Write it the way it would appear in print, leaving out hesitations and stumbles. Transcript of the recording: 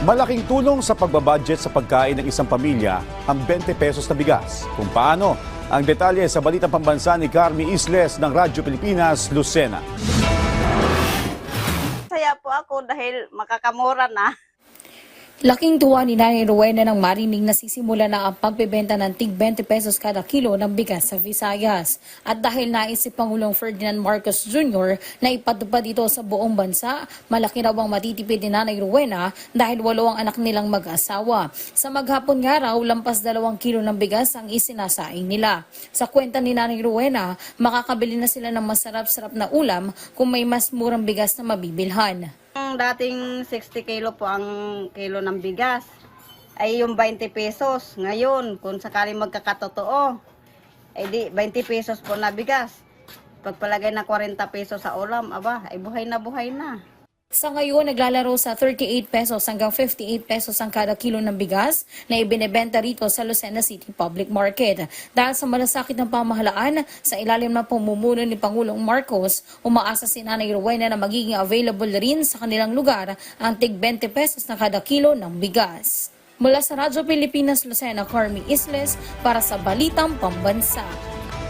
Malaking tulong sa pagbabudget sa pagkain ng isang pamilya ang 20 pesos na bigas. Kung paano, ang detalye sa Balitang Pambansa ni Carmi Isles ng Radyo Pilipinas, Lucena. Saya po ako dahil makakamura na. Laking tuwa ni Nanay Rowena nang marinig na sisimula na ang pagbebenta ng tig 20 pesos kada kilo ng bigas sa Visayas. At dahil naisip Pangulong Ferdinand Marcos Jr. na ipatupad ito sa buong bansa, malaki raw ang matitipid ni Nanay Rowena dahil 8 ang anak nilang mag-asawa. Sa maghapon nga raw, lampas 2 kilo ng bigas ang isinasaing nila. Sa kwenta ni Nanay Rowena, makakabili na sila ng masarap-sarap na ulam kung may mas murang bigas na mabibilhan. Ang dating 60 kilo po ang kilo ng bigas ay yung 20 pesos. Ngayon, kung sakaling magkakatotoo, ay di 20 pesos po na bigas. Pagpalagay na 40 pesos sa ulam, aba, ay buhay na buhay na. Sa ngayon, naglalaro sa 38 pesos hanggang 58 pesos ang kada kilo ng bigas na ibinebenta rito sa Lucena City Public Market. Dahil sa malasakit ng pamahalaan, sa ilalim ng pamumuno ni Pangulong Marcos, umaasa si Nanay Rowena na magiging available rin sa kanilang lugar ang tig 20 pesos na kada kilo ng bigas. Mula sa Radyo Pilipinas, Lucena, Carmi Isles para sa Balitang Pambansa.